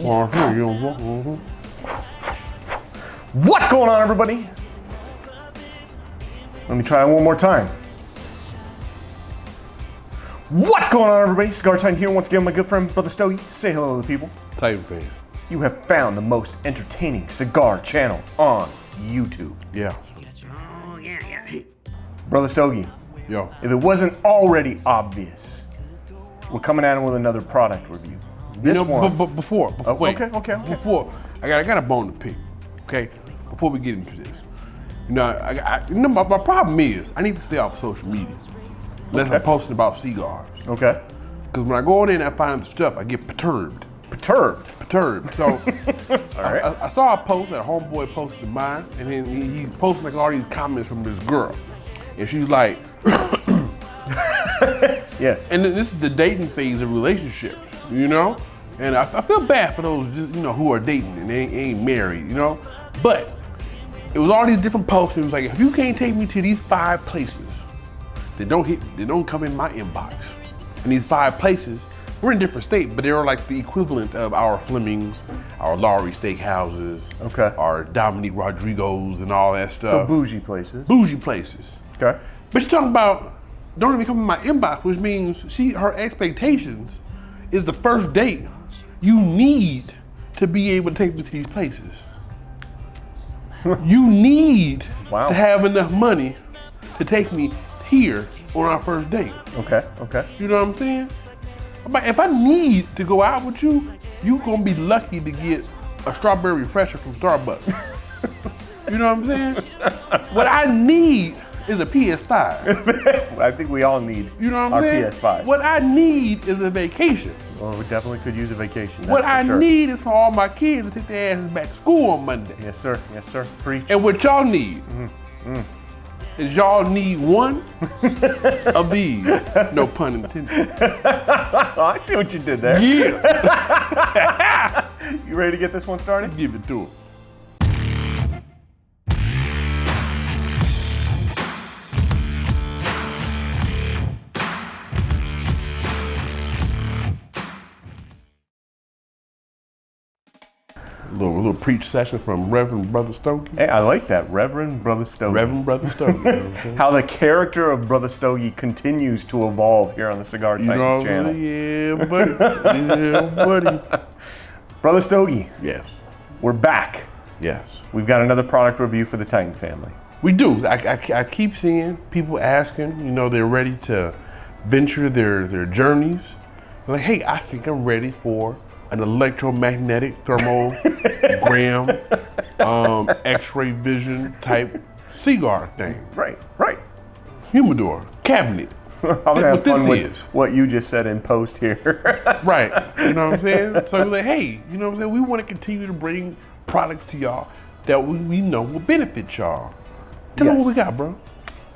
What's going on, everybody? Let me try it one more time. What's going on, everybody? Cigar Titan here once again, my good friend, Brother Stogie. Say hello to the people. Titan fan. You have found the most entertaining cigar channel on YouTube. Yeah. Brother Stogie, Yo. if it wasn't already obvious, we're coming at him with another product review. This one. But before, wait. Okay. Before, I got a bone to pick. Okay. Before we get into this, my problem is I need to stay off social media unless I'm posting about cigars. Okay. Because when I go on in and I find stuff, I get perturbed. Perturbed. So All right. I saw a post that a homeboy posted mine, and then he's posting like all these comments from this girl, and she's like, Yes. and this is the dating phase of relationships, you know? And I feel bad for those just, who are dating and they ain't married, But it was all these different posts. It was like, if you can't take me to these 5 places, they don't come in my inbox. And these 5 places, we're in different states, but they're like the equivalent of our Flemings, our Lowry Steakhouses, Okay. our Dominique Rodrigos and all that stuff. So bougie places. Bougie places. Okay. But she's talking about don't even come in my inbox, which means her expectations is the first date. You need to be able to take me to these places. You need to have enough money to take me here on our first date. Okay. You know what I'm saying? But if I need to go out with you, you gonna be lucky to get a strawberry refresher from Starbucks. You know what I'm saying? What I need is a PS5. I think we all need our PS5. What I need is a vacation. Well, we definitely could use a vacation. What I need is for all my kids to take their asses back to school on Monday. Yes, sir. Preach. And what y'all need is y'all need one of these. No pun intended. Oh, I see what you did there. Yeah. You ready to get this one started? Give it to him. A little preach session from Reverend Brother Stogie. Hey, I like that, Reverend Brother Stogie. Reverend Brother Stogie. How the character of Brother Stogie continues to evolve here on the Cigar Titans channel. Yeah, buddy. Yeah, buddy. Brother Stogie. Yes. We're back. Yes. We've got another product review for the Titan family. We do. I keep seeing people asking, they're ready to venture their journeys. They're like, hey, I think I'm ready for an electromagnetic thermogram, X-ray vision type cigar thing. Right. Humidor, cabinet. I'll have fun with what you just said in post here. Right, you know what I'm saying? So we're like, hey, you know what I'm saying? We want to continue to bring products to y'all that we know will benefit y'all. Tell them what we got, bro.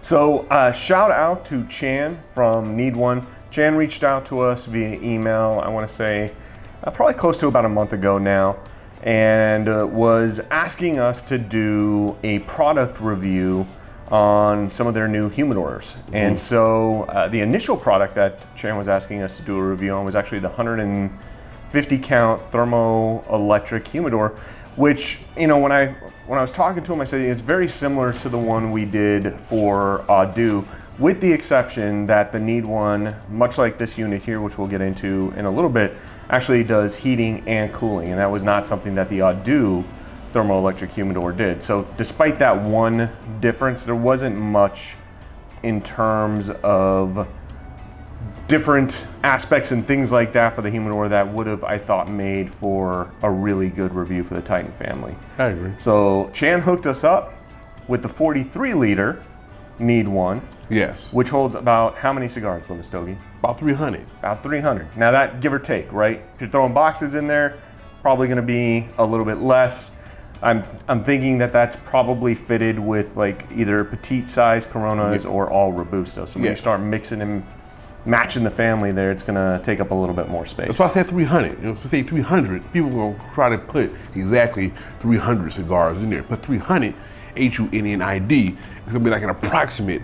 So shout out to Chan from NeedOne. Chan reached out to us via email, I want to say, probably close to about a month ago now, and was asking us to do a product review on some of their new humidors. And so the initial product that Chan was asking us to do a review on was actually the 150 count thermoelectric humidor, which, when I was talking to him, I said it's very similar to the one we did for Audu, with the exception that the NeedOne, much like this unit here, which we'll get into in a little bit, actually does heating and cooling, and that was not something that the Audu thermoelectric humidor did. So despite that one difference, there wasn't much in terms of different aspects and things like that for the humidor that would have, I thought, made for a really good review for the Titan family. I agree. So Chan hooked us up with the 43 liter NeedOne. Yes. Which holds about how many cigars, Brother Stogie? About 300. About 300. Now that, give or take, right? If you're throwing boxes in there, probably gonna be a little bit less. I'm thinking that that's probably fitted with like either petite size Coronas or all Robusto. So when you start mixing and matching the family there, it's gonna take up a little bit more space. That's why I said 300. To say 300, people are gonna try to put exactly 300 cigars in there. Put 300, HUNNID, it's gonna be like an approximate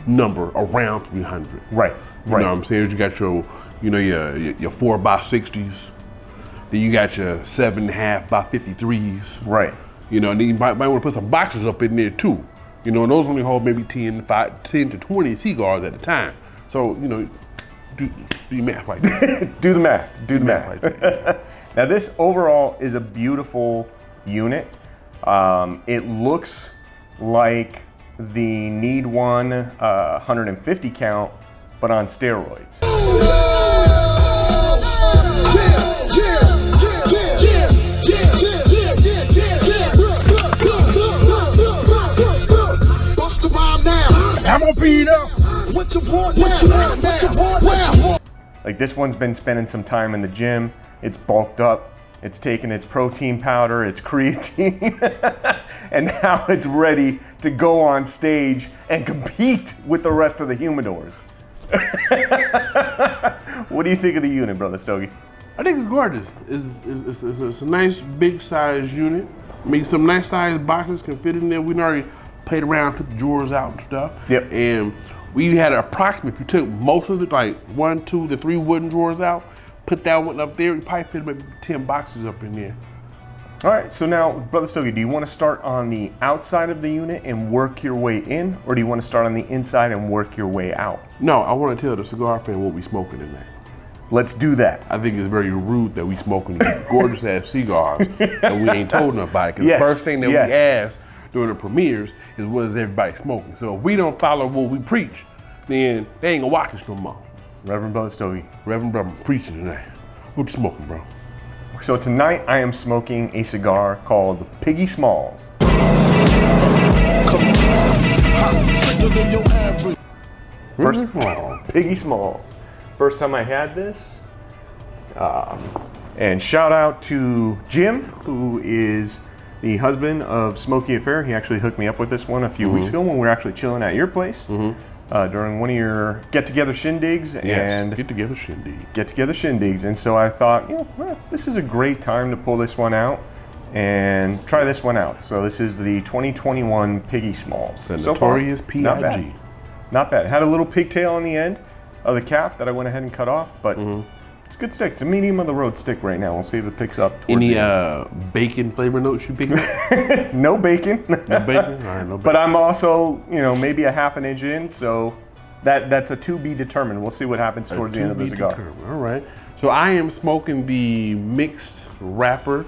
number around 300. Right. You know what I'm saying? You got your 4x60s, Then you got your 7.5 by 53s. Right. You know, and then you might want to put some boxes up in there too. You know, and those only hold maybe 10 to 20 cigars at a time. So, you know, do your math like that. Do the math. Do the math. Like that. Now this overall is a beautiful unit. It looks like the NeedOne 150 count, but on steroids. I'm gonna beat up. What you want? What you want? What you want? What you want? Like this one's been spending some time in the gym. It's bulked up. It's taken its protein powder, its creatine, and now it's ready to go on stage and compete with the rest of the humidors. What do you think of the unit, Brother Stogie? I think it's gorgeous. It's a nice big size unit. Make some nice size boxes can fit in there. We already played around, put the drawers out and stuff. Yep. And we had an approximate, if you took most of the, like 1, 2, the 3 wooden drawers out, put that one up there, you probably fit maybe 10 boxes up in there. All right, so now, Brother Stogie, do you want to start on the outside of the unit and work your way in, or do you want to start on the inside and work your way out? No, I want to tell the cigar fan what we smoking in there. Let's do that. I think it's very rude that we smoking these gorgeous ass cigars and we ain't told nobody. Because Yes, the first thing that yes. we ask during the premieres is what is everybody smoking. So if we don't follow what we preach, then they ain't gonna watch us no more. Reverend Brother Stogie. Reverend brother preaching tonight. What you smoking, bro? So tonight I am smoking a cigar called Piggy Smalls. Where's it from? Piggy Smalls. First time I had this. And shout out to Jim, who is the husband of Smokey Affair. He actually hooked me up with this one a few weeks ago when we were actually chilling at your place during one of your get-together shindigs. Yes, And get-together shindig. get-together shindigs. And so I thought, you know, well, this is a great time to pull this one out and try this one out. So this is the 2021 Piggy Smalls. The So far, notorious PIG. not bad. Not bad. Had a little pigtail on the end of the cap that I went ahead and cut off, but it's a good stick. It's a medium of the road stick right now. We'll see if it picks up. Any bacon flavor notes you picking up? No bacon. No bacon? All right, no bacon. But I'm also, you know, maybe a half an inch in, so that's a to be determined. We'll see what happens towards the end of the cigar. All right. So I am smoking the mixed wrapper.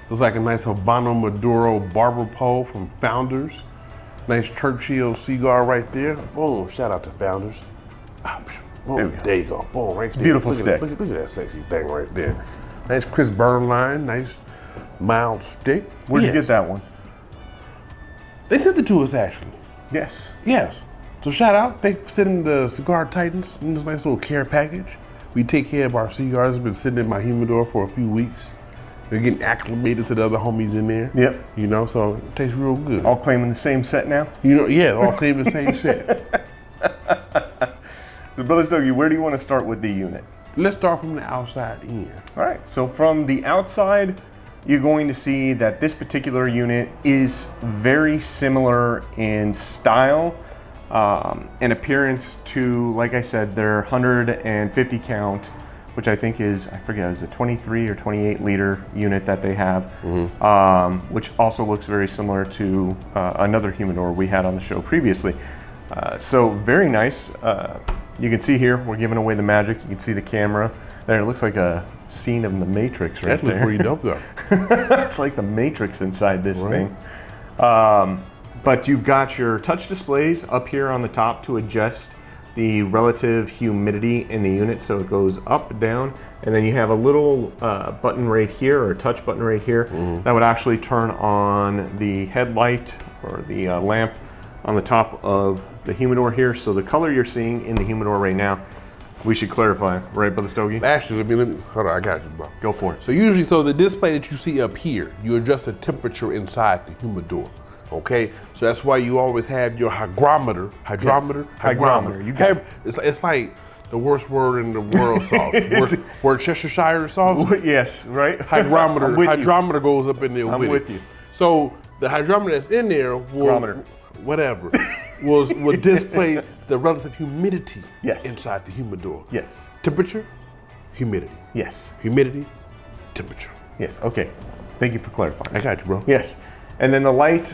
Looks like a nice Habano Maduro barber pole from Founders. Nice Churchill cigar right there. Boom, shout out to Founders. Boom, there you go. Boom, right there. Beautiful look stick. At look at that sexy thing right there. Nice crisp burn line, nice mild stick. Where'd you get that one? They sent it to us actually. Yes. Yes. So shout out, thank you for sending the Cigar Titans in this nice little care package. We take care of our cigars. It's been sitting in my humidor for a few weeks. They're getting acclimated to the other homies in there. Yep. You know, so it tastes real good. All claiming the same set now? You know, yeah, all claim the same set. So Brother Stogie, where do you want to start with the unit? Let's start from the outside in. All right, so from the outside, you're going to see that this particular unit is very similar in style and appearance to, like I said, their 150 count, which I think is, I forget, is a 23 or 28 liter unit that they have, which also looks very similar to another humidor we had on the show previously. So very nice. You can see here, we're giving away the magic. You can see the camera there. It looks like a scene of the Matrix right there. That looks pretty dope though. It's like the Matrix inside this thing. But you've got your touch displays up here on the top to adjust the relative humidity in the unit, so it goes up, down, and then you have a little button right here, or touch button right here, that would actually turn on the headlight or the lamp on the top of the humidor here. So the color you're seeing in the humidor right now, we should clarify, right, Brother Stogie? Actually, let me, hold on, I got you, bro. Go for it. So usually, the display that you see up here, you adjust the temperature inside the humidor. Okay, so that's why you always have your hygrometer. Hygrometer. You got it. It's like the worst word in the world sauce. Word Cheshire sauce. Yes, right. Hydrometer goes up in there. I'm with you. So the hydrometer that's in there will will display the relative humidity inside the humidor. Yes. Temperature, humidity. Yes. Humidity, temperature. Yes, okay. Thank you for clarifying. I got you, bro. Yes. And then the light,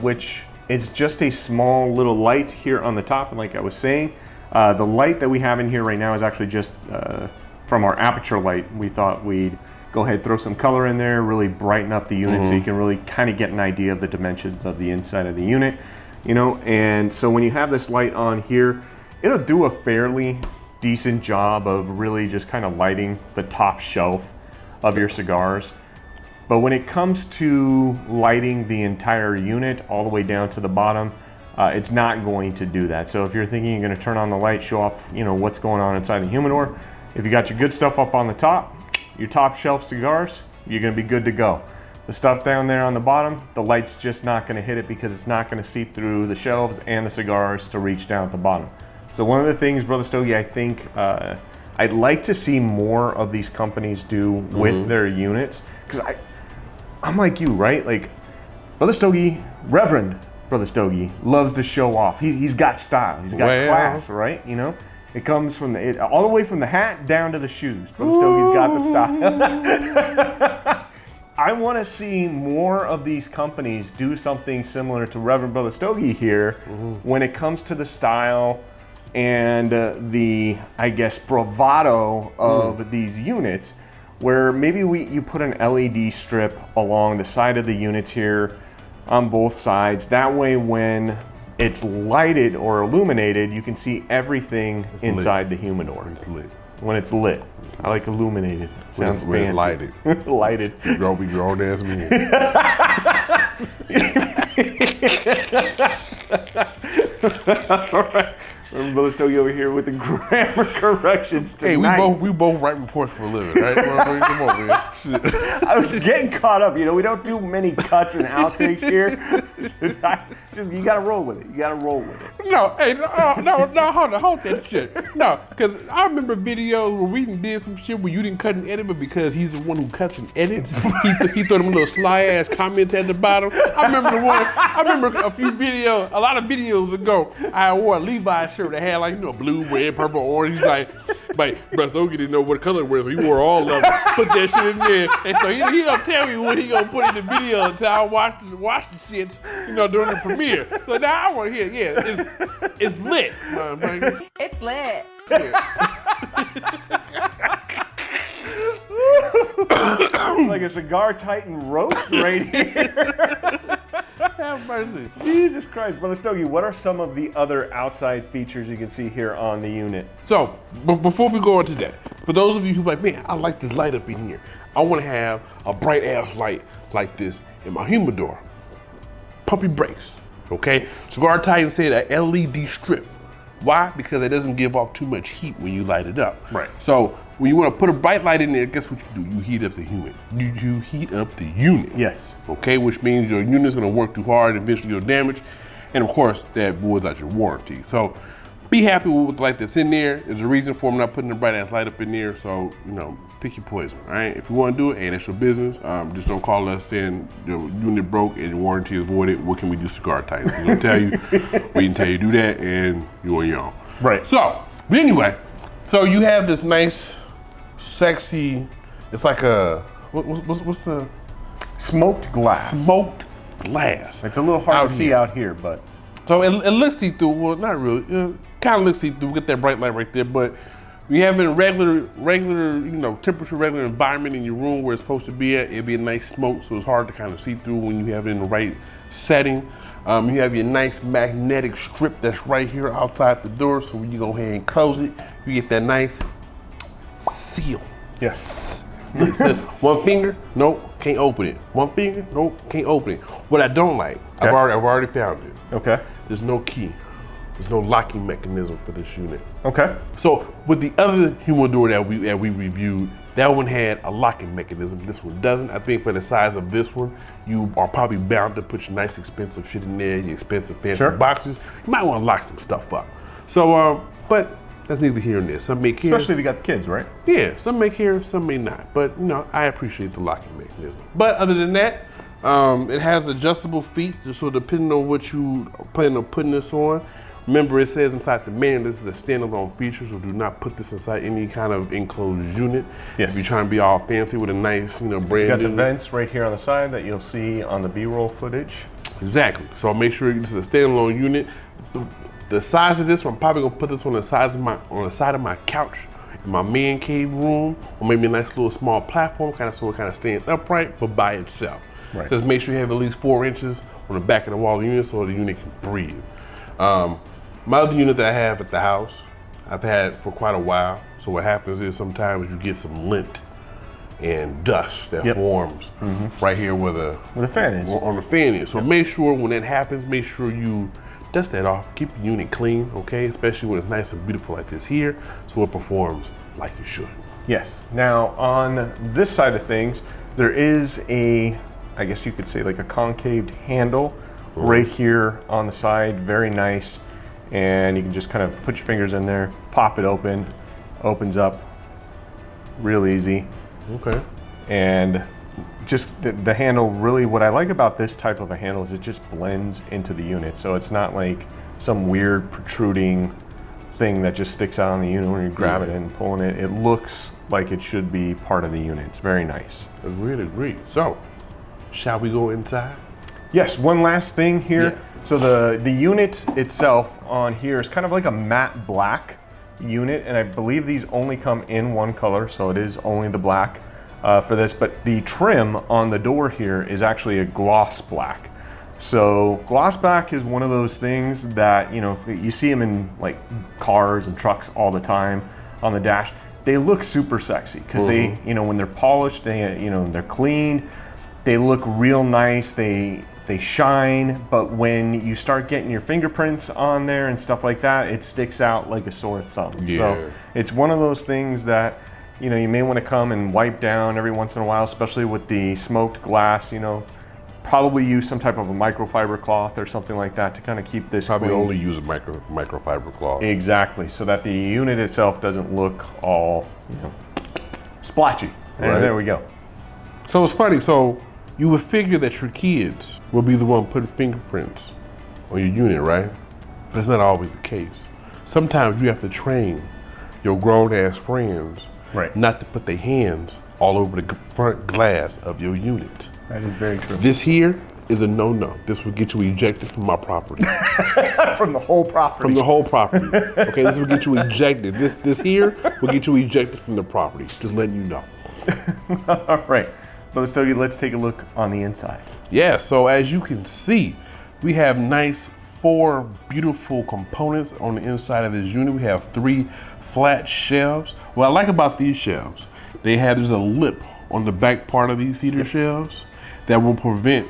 which is just a small little light here on the top, and like I was saying, the light that we have in here right now is actually just from our aperture light. We thought we'd go ahead, throw some color in there, really brighten up the unit so you can really kind of get an idea of the dimensions of the inside of the unit, you know. And so when you have this light on here, it'll do a fairly decent job of really just kind of lighting the top shelf of your cigars. But when it comes to lighting the entire unit all the way down to the bottom, it's not going to do that. So if you're thinking you're going to turn on the light, show off, you know, what's going on inside the humidor, if you got your good stuff up on the top, your top shelf cigars, you're going to be good to go. The stuff down there on the bottom, the light's just not going to hit it because it's not going to seep through the shelves and the cigars to reach down at the bottom. So one of the things, Brother Stogie, I think I'd like to see more of these companies do with their units, because I'm like you, right? Like Brother Stogie, Reverend Brother Stogie, loves to show off. He's got style, he's got class, right? You know, it comes from all the way from the hat down to the shoes. Brother Stogie's got the style. I want to see more of these companies do something similar to Reverend Brother Stogie here when it comes to the style and the, I guess, bravado of these units, where maybe you put an LED strip along the side of the units here on both sides. That way when it's lighted or illuminated, you can see everything inside the humidor. It's lit. When it's lit. I like illuminated. Sounds when fancy. It's lighted. Lighted. We grown ass men. All right. Brother Stogie over here with the grammar corrections tonight. Hey, we both write reports for a living, right? Come on, man. Shit. I was getting caught up. You know, we don't do many cuts and outtakes here. Just you gotta roll with it. You gotta roll with it. No, hey, no, hold that shit. No, because I remember videos where we did some shit where you didn't cut and edit, but because he's the one who cuts and edits, he threw them little sly ass comments at the bottom. I remember a few videos, a lot of videos ago, I wore a Levi's shirt that had like, you know, blue, red, purple, orange. He's like Brother Stogie didn't know what color it was, so he wore all of them. Put that shit in there, and so he don't tell me what he gonna put in the video until I watch the shits, you know, during the premiere. So now I want to hear, it's lit, motherfucker. It's lit. It's like a cigar Titan roast right here. Have mercy. Jesus Christ, Brother Stogie, what are some of the other outside features you can see here on the unit? So, before we go into that, for those of you who like, man, I like this light up in here. I want to have a bright ass light like this in my humidor. Pump your brakes, okay? Cigar Titan said a LED strip. Why? Because it doesn't give off too much heat when you light it up. Right. So when you want to put a bright light in there, guess what you do? You heat up the unit. You heat up the unit. Yes. Okay, which means your unit's going to work too hard and eventually you'll damage. And of course, that voids out your warranty. So be happy with the light that's in there. There's a reason for them not putting a bright ass light up in there. So, you know, pick your poison, all right? If you want to do it, hey, that's your business. Just don't call us saying your unit broke and your warranty is voided. What can we do, Cigar Titan? We're going to tell you. We can tell you do that and you're on your own. Right. So, but anyway, so you have this nice, sexy, it's like a, what's the? Smoked glass. Smoked glass. It's a little hard to see here. out here, but. So it looks see-through, well, not really, kind of looks see-through, get that bright light right there, but we have it in regular, you know, temperature, regular environment in your room where it's supposed to be at, it'd be a nice smoke, so it's hard to kind of see through when you have it in the right setting. You have your nice magnetic strip that's right here outside the door, so when you go ahead and close it, you get that nice seal. Yes. It says one finger, nope, can't open it. One finger, nope, can't open it. What I don't like, Okay. I've already found it. Okay. There's no key. There's no locking mechanism for this unit. Okay. So with the other humidor that we reviewed, that one had a locking mechanism. This one doesn't. I think for the size of this one, you are probably bound to put your nice expensive shit in there, your expensive fancy boxes. You might want to lock some stuff up. So, but that's neither here nor there. Some make here. Especially if you got the kids, right? Yeah, some make here, some may not. But you know, I appreciate the locking mechanism. But other than that, it has adjustable feet, just so depending on what you plan on putting this on. Remember, it says inside the manual this is a standalone feature, so do not put this inside any kind of enclosed unit. Yes. If you're trying to be all fancy with a nice, brand You got the new. vents right here on the side that you'll see on the B-roll footage. Exactly. So make sure this is a standalone unit. The size of this, I'm probably gonna put this on the side of my couch in my man cave room, or maybe a nice little small platform, so it kind of stands upright, but by itself. Right. Just make sure you have at least 4 inches on the back of the wall of the unit so the unit can breathe. My other unit that I have at the house, I've had for quite a while. So what happens is sometimes you get some lint and dust that forms right here where the fan is. on the fan is. So make sure when that happens, make sure you dust that off. Keep your unit clean, okay? Especially when it's nice and beautiful like this here, so it performs like it should. Yes. Now on this side of things, there is I guess you could say like a concaved handle right here on the side, very nice. And you can just kind of put your fingers in there, pop it open, opens up real easy. Okay. And just the handle, really what I like about this type of a handle is it just blends into the unit. So it's not like some weird protruding thing that just sticks out on the unit when you grab it and pulling it. It looks like it should be part of the unit. It's very nice. Agreed. So, shall we go inside? Yes, one last thing here. So the unit itself on here is kind of like a matte black unit, and I believe these only come in one color, so it is only the black for this, but the trim on the door here is actually a gloss black. So gloss black is one of those things that, you see them in like cars and trucks all the time on the dash. They look super sexy because they, when they're polished, they're cleaned, they look real nice, they shine, but when you start getting your fingerprints on there and stuff like that, it sticks out like a sore thumb. Yeah. So it's one of those things that, you may want to come and wipe down every once in a while, especially with the smoked glass, probably use some type of a microfiber cloth or something like that to kind of keep this Probably clean. only use a microfiber cloth. Exactly, so that the unit itself doesn't look all, splotchy. And Right. there we go. So it's funny, so you would figure that your kids will be the one putting fingerprints on your unit, right? But that's not always the case. Sometimes you have to train your grown-ass friends not to put their hands all over the front glass of your unit. That is very true. This here is a no-no. This will get you ejected from my property. From the whole property. From the whole property. Okay, this will get you ejected. This here will get you ejected from the property. Just letting you know. All right. Brother Stogie, let's take a look on the inside. Yeah, so as you can see, we have nice 4 beautiful components on the inside of this unit. We have 3 flat shelves. What I like about these shelves, there's a lip on the back part of these cedar shelves that will prevent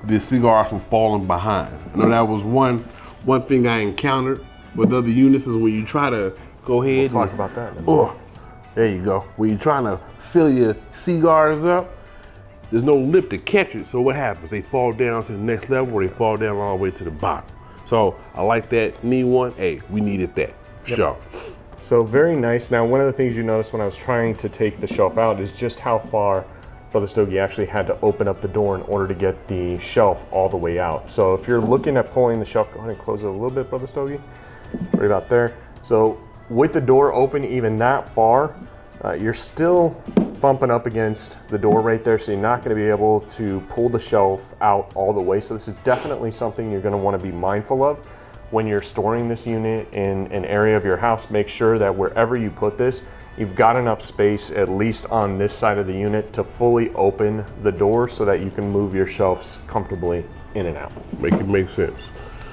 the cigars from falling behind. I know that was one thing I encountered with other units is when you try to go ahead We'll talk about that in a minute. Oh, there you go. When you're trying to fill your cigars up, there's no lip to catch it. So what happens? They fall down to the next level or they fall down all the way to the bottom. So I like that. NeedOne, hey, we needed that. Sure. So very nice. Now, one of the things you noticed when I was trying to take the shelf out is just how far Brother Stogie actually had to open up the door in order to get the shelf all the way out. So if you're looking at pulling the shelf, go ahead and close it a little bit, Brother Stogie, right about there. So with the door open even that far, you're still bumping up against the door right there, so you're not going to be able to pull the shelf out all the way. So this is definitely something you're going to want to be mindful of when you're storing this unit in an area of your house. Make sure that wherever you put this, you've got enough space, at least on this side of the unit, to fully open the door so that you can move your shelves comfortably in and out. Make it make sense.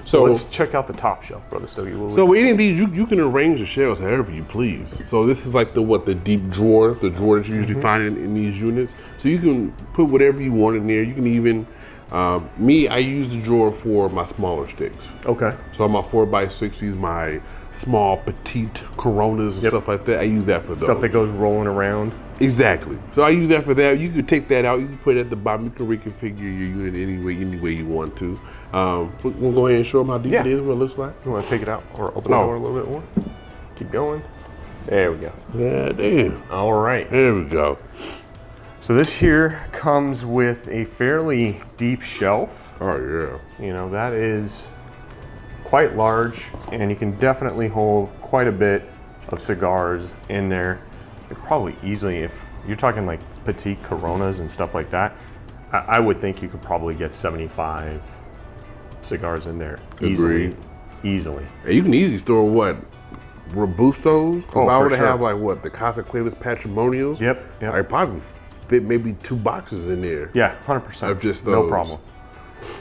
So let's check out the top shelf, Brother Stogie. So with any of these, you can arrange the shelves however you please. So this is like the deep drawer, the drawer that you usually find in these units. So you can put whatever you want in there. You can even, I use the drawer for my smaller sticks. Okay. So my 4x60s, my small petite Coronas and stuff like that, I use that for those. Stuff that goes rolling around. Exactly. So I use that for that. You can take that out, you can put it at the bottom, you can reconfigure your unit any way you want to. We'll go ahead and show them how deep it is, what it looks like. You want to take it out or open the door a little bit more? Keep going. There we go. Yeah, damn. All right. There we go. So this here comes with a fairly deep shelf. Oh yeah. You know, that is quite large, and you can definitely hold quite a bit of cigars in there. It probably easily, if you're talking like petite Coronas and stuff like that, I would think you could probably get 75 cigars in there easily. Agreed. Easily. And you can easily store what? Robustos? Oh, if I for were to sure. have like what? The Casa Cuevas Patrimonials? Yep. I probably fit maybe 2 boxes in there. Yeah, 100%. Of just no those. problem.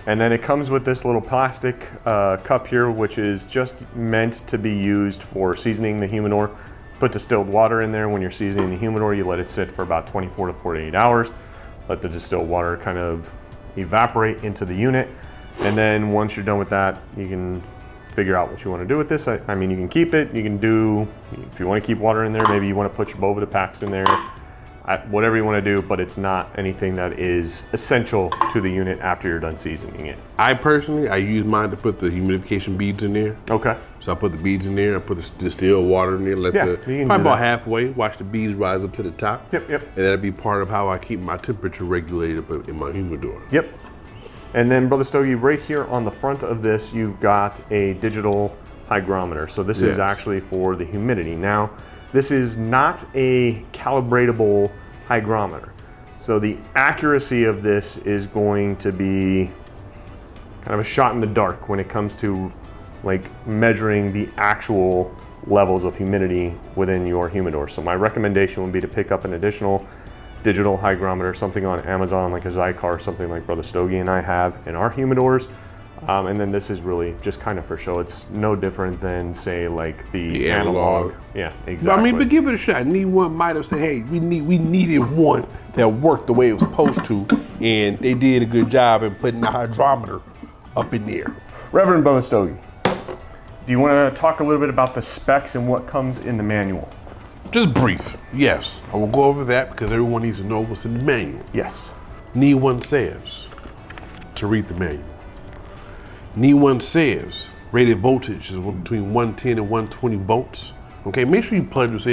And then it comes with this little plastic cup here, which is just meant to be used for seasoning the humidor. Put distilled water in there. When you're seasoning the humidor, you let it sit for about 24 to 48 hours. Let the distilled water kind of evaporate into the unit. And then once you're done with that, you can figure out what you want to do with this. I mean, you can keep it. You can do, if you want to keep water in there, maybe you want to put your Boveda packs in there. Whatever you want to do, but it's not anything that is essential to the unit after you're done seasoning it. I personally, I use mine to put the humidification beads in there. Okay. So I put the beads in there, I put the distilled water in there, let Yeah, the, you can probably do about that. halfway, watch the beads rise up to the top. Yep, yep. And that'll be part of how I keep my temperature regulated in my humidor. Yep. And then, Brother Stogie, right here on the front of this, you've got a digital hygrometer. So this is Yes. actually for the humidity. Now, this is not a calibratable hygrometer. So the accuracy of this is going to be kind of a shot in the dark when it comes to like measuring the actual levels of humidity within your humidor. So my recommendation would be to pick up an additional digital hygrometer, something on Amazon like a Zycar or something like Brother Stogie and I have in our humidors. And then this is really just kind of for show. It's no different than say like the analog. Yeah, exactly. But I mean, but give it a shot. NeedOne might have said, hey, we needed one that worked the way it was supposed to, and they did a good job in putting the hydrometer up in there. Reverend Brother Stogie, do you want to talk a little bit about the specs and what comes in the manual? Just brief, yes. I will go over that because everyone needs to know what's in the manual. Yes. NeedOne says to read the manual. NeedOne says rated voltage is between 110 and 120 volts. Okay, make sure you plug this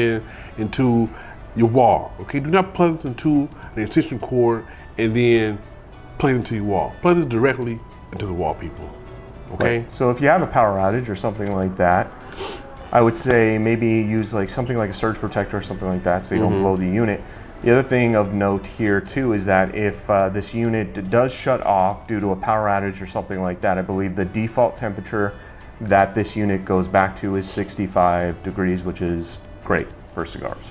into your wall. Okay, do not plug this into an extension cord and then plug it into your wall. Plug this directly into the wall, people. Okay. Right. So if you have a power outage or something like that, I would say maybe use like something like a surge protector or something like that so you don't blow the unit. The other thing of note here too is that if this unit does shut off due to a power outage or something like that, I believe the default temperature that this unit goes back to is 65 degrees, which is great for cigars.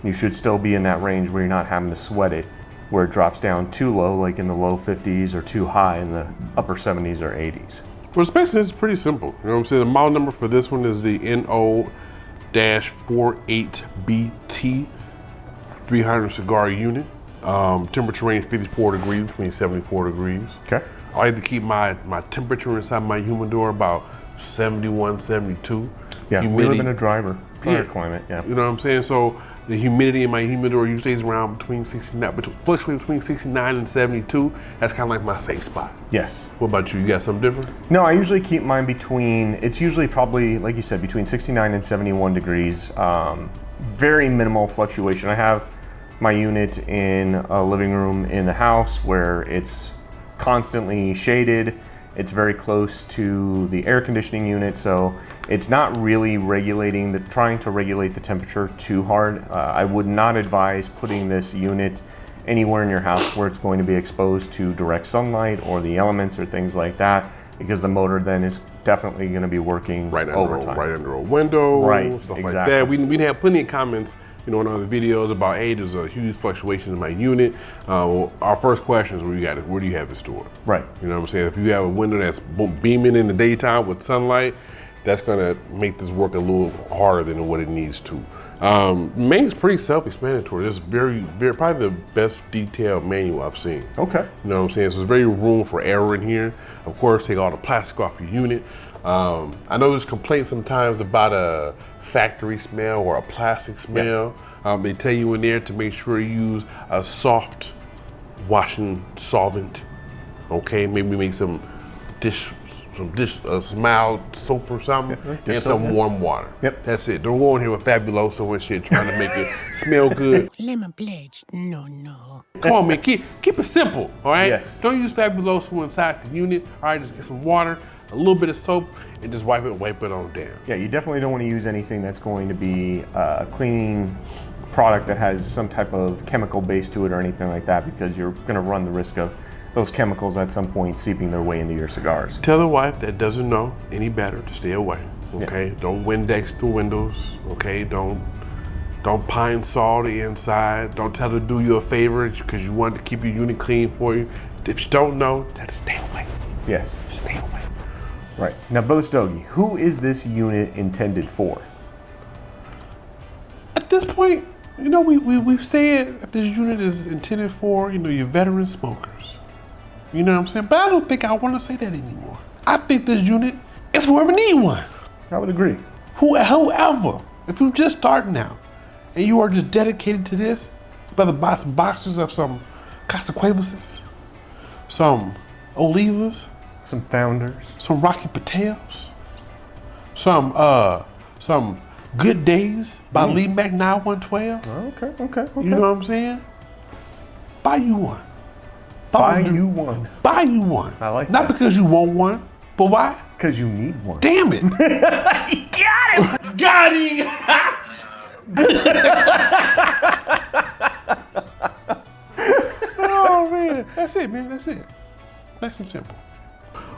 You should still be in that range where you're not having to sweat it, where it drops down too low, like in the low 50s, or too high in the upper 70s or 80s. Well, the specs is pretty simple. You know what I'm saying? The model number for this one is the NO-48BT 300 cigar unit. Temperature range 54 degrees, between 74 degrees. Okay. I like to keep my temperature inside my humidor about 71, 72. Yeah, we live in a drier Yeah. climate. Yeah. You know what I'm saying? So the humidity in my humidor usually is around fluctuates between 69 and 72. That's kind of like my safe spot. Yes. What about you? You got something different? No, I usually keep mine between, it's usually probably, like you said, between 69 and 71 degrees. Very minimal fluctuation. I have my unit in a living room in the house where it's constantly shaded. It's very close to the air conditioning unit, so it's not really trying to regulate the temperature too hard. I would not advise putting this unit anywhere in your house where it's going to be exposed to direct sunlight or the elements or things like that, because the motor then is definitely going to be working overtime. Right under a window, Right, stuff exactly. like that. We have plenty of comments, you know, in other videos about, hey, there's a huge fluctuation in my unit. Well, our first question is, where do you have it stored? Right. You know what I'm saying? If you have a window that's beaming in the daytime with sunlight, that's gonna make this work a little harder than what it needs to. Manual's pretty self-explanatory. It's probably the best detailed manual I've seen. Okay. You know what I'm saying? So there's very room for error in here. Of course, take all the plastic off your unit. I know there's complaints sometimes about a factory smell or a plastic smell. They tell you in there to make sure you use a soft washing solvent. Okay, maybe make some mild soap or something, and some warm water. Yep. That's it. Don't go in here with Fabuloso and shit trying to make it smell good. Lemon pledge. No. Come on, man. Keep it simple, all right? Yes. Don't use Fabuloso inside the unit. All right, just get some water. a little bit of soap and just wipe it on down. Yeah, you definitely don't want to use anything that's going to be a cleaning product that has some type of chemical base to it or anything like that, because you're going to run the risk of those chemicals at some point seeping their way into your cigars. Tell the wife that doesn't know any better to stay away. Okay, yeah. Don't Windex the windows. Okay, don't pine saw the inside. Don't tell her to do you a favor because you want to keep your unit clean for you. If you don't know, tell her to stay away. Yes. Stay away. Right. Now, Brother Stogie, who is this unit intended for? At this point, we've said that this unit is intended for, your veteran smokers. You know what I'm saying? But I don't think I want to say that anymore. I think this unit is for whoever need one. I would agree. Whoever. If you're just starting out and you are just dedicated to this, you better buy some boxes of some Casacuevases, some Olivas, some Founders, some Rocky Patels, some Good Days by Lee Mac 9112. Okay. You know what I'm saying? Buy you one. Buy you one. Buy you one. I like Not that. because you want one, but why? Because you need one. Damn it. Got him! Got him! Oh man, that's it, man. That's it. Nice and simple.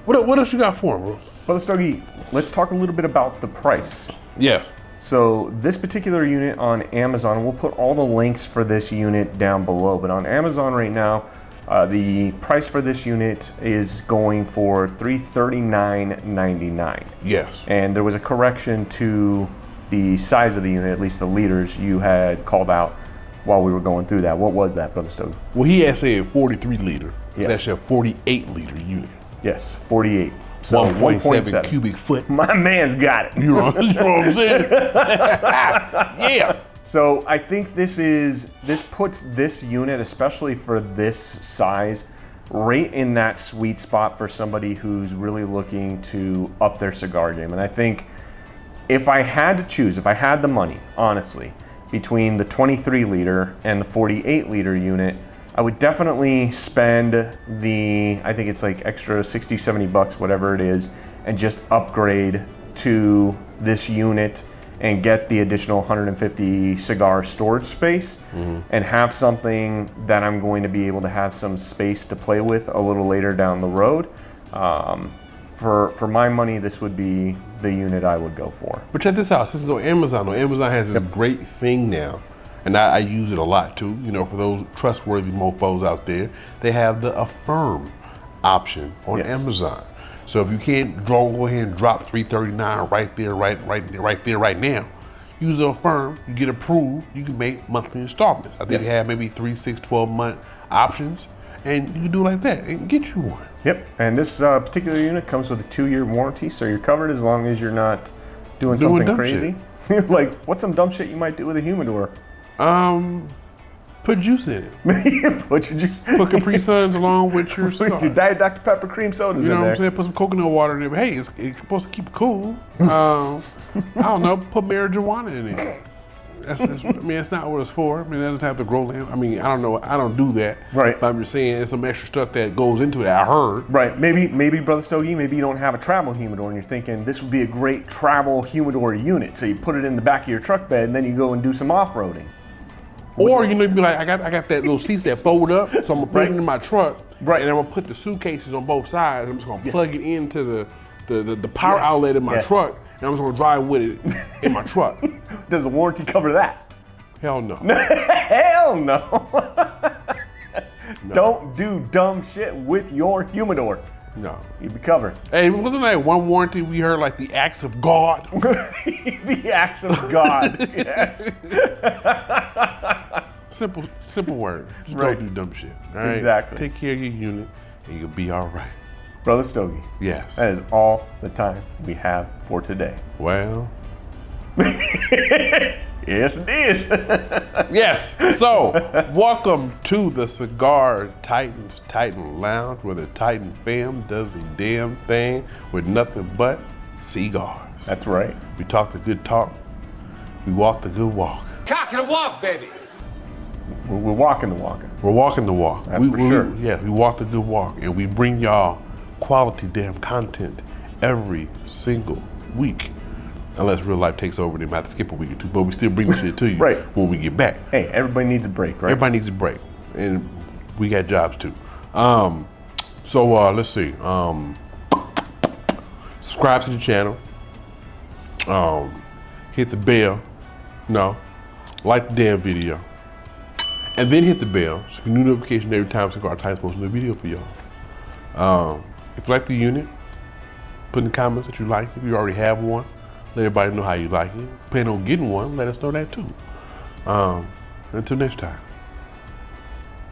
What else you got for him, bro? Brother Stogie, let's talk a little bit about the price. Yeah. So this particular unit on Amazon, we'll put all the links for this unit down below, but on Amazon right now, the price for this unit is going for $339.99. Yes. And there was a correction to the size of the unit, at least the liters you had called out while we were going through that. What was that, Brother Stogie? Well, he had said 43 liter. Yes. It's actually a 48 liter unit. Yes, 48. So 1.7 cubic foot. My man's got it. You know what I'm saying? Yeah. So I think this puts this unit, especially for this size, right in that sweet spot for somebody who's really looking to up their cigar game. And I think if I had to choose, if I had the money, honestly, between the 23 liter and the 48 liter unit, I would definitely spend I think it's like extra 60, 70 bucks, whatever it is, and just upgrade to this unit and get the additional 150 cigar storage space, and have something that I'm going to be able to have some space to play with a little later down the road. For my money, this would be the unit I would go for. But check this out. This is on Amazon. Amazon has this great thing now, and I use it a lot too. For those trustworthy mofos out there, they have the Affirm option on Amazon. So if you can't go ahead and drop $339 right there, right now, use the Affirm. You get approved. You can make monthly installments. I think they have maybe 3, 6, 12-month options, and you can do it like that and get you one. Yep, and this particular unit comes with a 2-year warranty, so you're covered as long as you're not doing something crazy. Like, what's some dumb shit you might do with a humidor? Put juice in it. Put your juice. Put Capri Suns along with your cigar. Your Diet Dr. Pepper cream sodas in there. You know what I'm saying? Put some coconut water in it. But hey, it's supposed to keep it cool. I don't know. Put marijuana in it. It's not what it's for. It doesn't have to grow lamp. I don't know. I don't do that. Right. But I'm just saying, there's some extra stuff that goes into it. I heard. Right. Maybe Brother Stogie, maybe you don't have a travel humidor and you're thinking this would be a great travel humidor unit. So you put it in the back of your truck bed and then you go and do some off-roading. Or you be like, I got that little seats that fold up, so I'm gonna put it in my truck. Right. And I'm gonna put the suitcases on both sides. I'm just gonna plug it into the power outlet in my truck, and I'm just gonna drive with it in my truck. Does the warranty cover that? Hell no. Hell no. Don't do dumb shit with your humidor. No. You'd be covered. Hey, wasn't that one warranty we heard, like the acts of God? The acts of God, yes. Simple word. Just don't do dumb shit. All right? Exactly. Take care of your unit and you'll be all right. Brother Stogie. Yes. That is all the time we have for today. Well. Yes, it is. Yes. So, welcome to the Cigar Titans Titan Lounge, where the Titan fam does the damn thing with nothing but cigars. That's right. We talk the good talk. We walk the good walk. Cock and a walk, baby. We're walking the walk. We're walking the walk. That's for sure. Yes, we walk the good walk, and we bring y'all quality damn content every single week. Unless real life takes over, they might have to skip a week or two, but we still bring the shit to you Right. when we get back. Hey, everybody needs a break, right? Everybody needs a break, and we got jobs too. So let's see. Subscribe to the channel. Hit the bell. No, like the damn video, and then hit the bell so you get new notification every time our Titan posts a new video for y'all. If you like the unit, put in the comments that you like it. If you already have one, let everybody know how you like it. Plan on getting one, let us know that too. Until next time,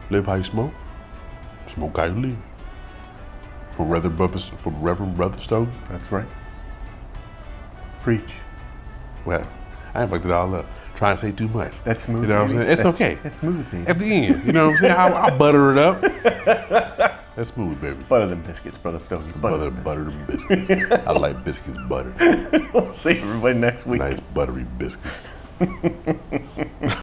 live how you smoke, smoke how you live. From Reverend Brother Stone. That's right. Preach. Well, I ain't fucked it all up. Trying to say too much. That's smooth. You know what I'm saying? It's okay. That's smooth, baby. At the end, you know what I'm saying? I'll butter it up. That's smooth, baby. Butter them biscuits, Brother Stokey. Butter them biscuits. I like biscuits buttered. We'll see everybody next week. Nice buttery biscuits.